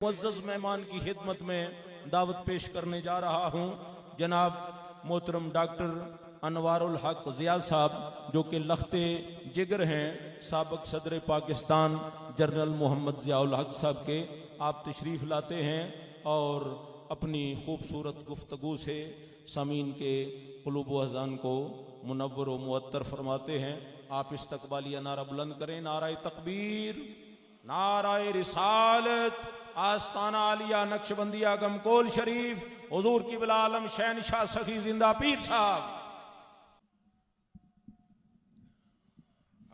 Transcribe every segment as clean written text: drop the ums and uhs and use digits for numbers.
मुअज़्ज़ज़ मेहमान की खिदमत में दावत पेश करने जा रहा हूँ जनाब मोहतरम डॉक्टर अनवारुल हक ज़िया साहब, जो कि लख्ते जिगर हैं साबिक़ सदर पाकिस्तान जनरल मोहम्मद ज़ियाउल हक साहब के। आप तशरीफ़ लाते हैं और अपनी खूबसूरत गुफ्तगू से सामीन के क़ुलूब व अज़ान को मुनव्वर व मुअत्तर फरमाते हैं। आप इस्तक़बालिया नारा बुलंद करें, नारा तकबीर, नारा रिसालत, आस्ताना आलिया नक्शबंदिया गमकोल शरीफ, हुजूर क़िबला आलम शहनशाह सखी जिंदा पीर साहब।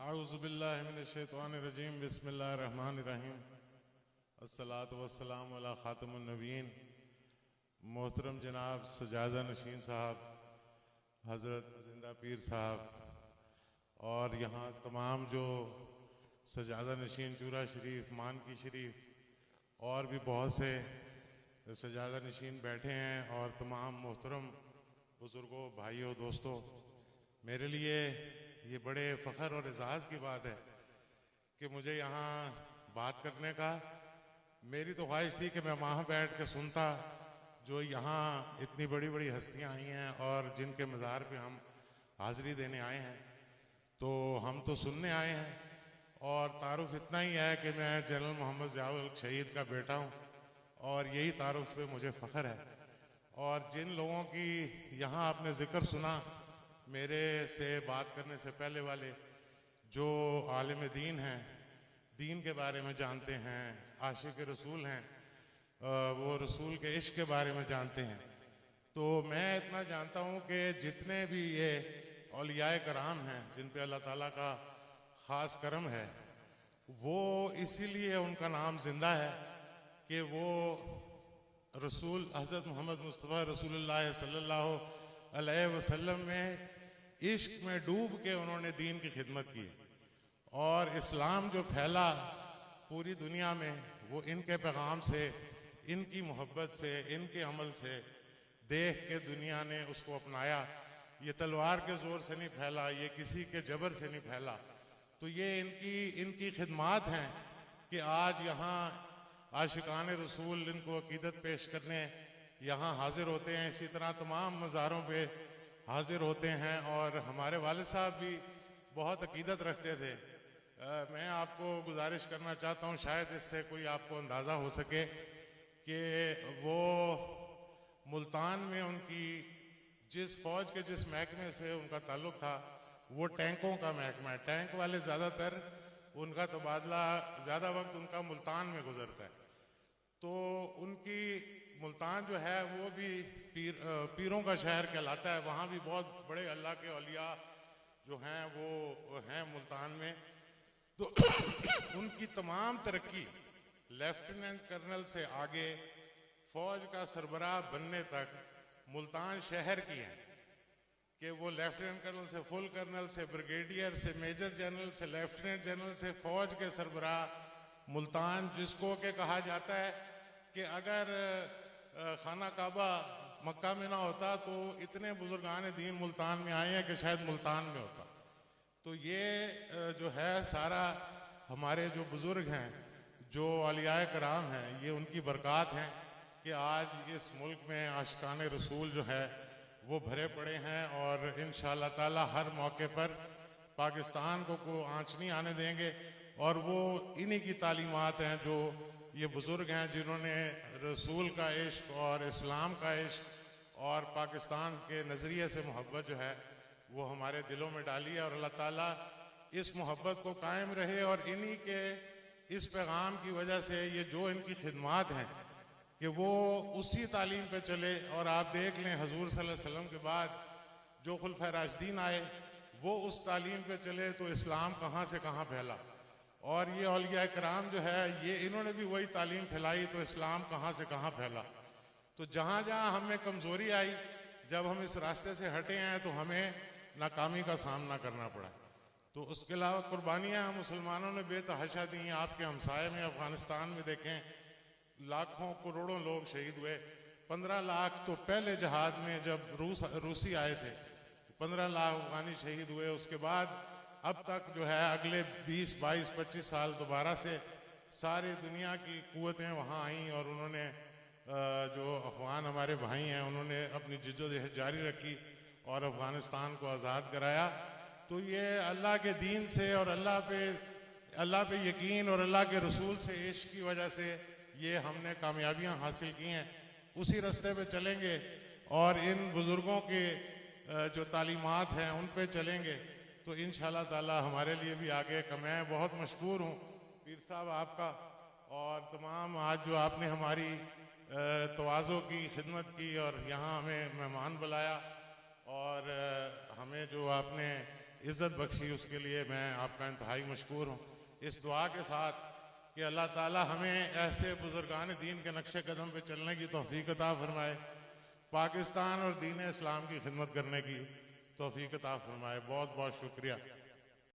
आऊज़ु बिल्लाहि मिनश शैतानिर रजीम, बिस्मिल्लाहिर रहमानिर रहीम, अस्सलातु वस्सलामु अला खातिमुन नबीयीन। मोहतरम जनाब सजादा नशीन साहब, हज़रत जिंदा पीर साहब और यहाँ तमाम जो सजादा नशीन चूरा शरीफ, मानकी शरीफ और भी बहुत से सजादा नशीन बैठे हैं और तमाम मोहतरम बुज़ुर्गों, भाइयों, दोस्तों, मेरे लिए ये बड़े फ़ख्र और एज़ाज़ की बात है कि मुझे यहाँ बात करने का, मेरी तो ख्वाहिश थी कि मैं वहाँ बैठ के सुनता जो यहाँ इतनी बड़ी बड़ी हस्तियाँ आई हैं और जिनके मज़ार पे हम हाज़िरी देने आए हैं। तो हम तो सुनने आए हैं और तारुफ इतना ही है कि मैं जनरल मोहम्मद ज़ियाउल हक शहीद का बेटा हूँ और यही तारुफ पे मुझे फ़ख्र है। और जिन लोगों की यहाँ आपने ज़िक्र सुना मेरे से बात करने से पहले वाले, जो आलिम दीन हैं, दीन के बारे में जानते हैं, आशिक रसूल हैं, वो रसूल के इश्क के बारे में जानते हैं, तो मैं इतना जानता हूँ कि जितने भी ये औलियाए कराम हैं जिन पे अल्लाह ताला का ख़ास करम है, वो इसीलिए उनका नाम जिंदा है कि वो रसूल हज़रत मोहम्मद मुस्तफ़ा रसूलुल्लाह सल्लल्लाहु अलैहि वसल्लम में इश्क में डूब के उन्होंने दीन की खिदमत की और इस्लाम जो फैला पूरी दुनिया में वो इनके पैगाम से, इनकी मोहब्बत से, इनके अमल से देख के दुनिया ने उसको अपनाया। ये तलवार के ज़ोर से नहीं फैला, ये किसी के जबर से नहीं फैला। तो ये इनकी खिदमात हैं कि आज यहाँ आशिकान रसूल इनको अकीदत पेश करने यहाँ हाजिर होते हैं। इसी तरह तमाम मज़ारों पे हाजिर होते हैं और हमारे वालिद साहब भी बहुत अकीदत रखते थे। मैं आपको गुजारिश करना चाहता हूँ, शायद इससे कोई आपको अंदाज़ा हो सके कि वो मुल्तान में उनकी जिस फौज के जिस महकमे से उनका ताल्लुक़ था वो टैंकों का महकमा है। टैंक वाले ज़्यादातर उनका तबादला ज़्यादा वक्त उनका मुल्तान में गुजरता है। तो उनकी मुल्तान जो है वो भी पीरों का शहर कहलाता है। वहाँ भी बहुत बड़े अल्लाह के औलिया जो हैं वो हैं मुल्तान में। तो उनकी तमाम तरक्की लेफ्टिनेंट कर्नल से आगे फौज का सरबराह बनने तक मुल्तान शहर की है कि वो लेफ्टिनेंट कर्नल से फुल कर्नल से ब्रिगेडियर से मेजर जनरल से लेफ्टिनेंट जनरल से फौज के सरबराह मुल्तान, जिसको के कहा जाता है कि अगर खाना काबा मक्का में ना होता तो इतने बुजुर्गान दीन मुल्तान में आए हैं कि शायद मुल्तान में होता। तो ये जो है सारा हमारे जो बुजुर्ग हैं, जो औलियाए कराम हैं, ये उनकी बरक़ात हैं कि आज इस मुल्क में आशिकान रसूल जो है वो भरे पड़े हैं और इंशाअल्लाह ताला हर मौके पर पाकिस्तान को आँच नहीं आने देंगे। और वो इन्हीं की तालीमात हैं जो ये बुज़ुर्ग हैं जिन्होंने रसूल का इश्क और इस्लाम का इश्क और पाकिस्तान के नज़रिए से मोहब्बत जो है वो हमारे दिलों में डाली है। और अल्लाह ताला इस मोहब्बत को कायम रहे और इन्हीं के इस पैगाम की वजह से ये जो इनकी खिदमात हैं कि वो उसी तालीम पे चले। और आप देख लें हजूर सल्लल्लाहु अलैहि वसल्लम के बाद जो खुलफाए राशिदीन आए वो उस तालीम पे चले तो इस्लाम कहाँ से कहाँ फैला। और ये औलिया कराम जो है ये इन्होंने भी वही तालीम फैलाई तो इस्लाम कहाँ से कहाँ फैला। तो जहाँ जहाँ हमें कमज़ोरी आई, जब हम इस रास्ते से हटे हैं तो हमें नाकामी का सामना करना पड़ा। तो उसके अलावा कुर्बानियाँ मुसलमानों ने बेतहाशा दी हैं। आपके हमसाये में अफ़गानिस्तान में देखें, लाखों करोड़ों लोग शहीद हुए। 15 लाख तो पहले जहाद में जब रूसी आए थे 15 लाख अफगानी शहीद हुए। उसके बाद अब तक जो है अगले 20, 22, 25 साल दोबारा से सारी दुनिया की कुव्वतें वहाँ आईं और उन्होंने जो अफगान हमारे भाई हैं उन्होंने अपनी जिद्दोजहद जारी रखी और अफ़गानिस्तान को आज़ाद कराया। तो ये अल्लाह के दीन से और अल्लाह पे यकीन और अल्लाह के रसूल से इश्क की वजह से ये हमने कामयाबियां हासिल की हैं। उसी रास्ते पे चलेंगे और इन बुज़ुर्गों के जो तालीमात हैं उन पे चलेंगे तो इंशाअल्लाह ताला हमारे लिए भी आगे का। मैं बहुत मशकूर हूँ पीर साहब आपका और तमाम आज जो आपने हमारी तवाज़ो की खिदमत की और यहाँ हमें मेहमान बुलाया और हमें जो आपने इज़्ज़त बख्शी उसके लिए मैं आपका इंतहाई मशकूर हूँ। इस दुआ के साथ कि अल्लाह ताला हमें ऐसे बुजुर्गान दीन के नक्शे कदम पे चलने की तौफीक अता फरमाए, पाकिस्तान और दीन इस्लाम की खिदमत करने की तौफीक अता फरमाए। बहुत बहुत शुक्रिया।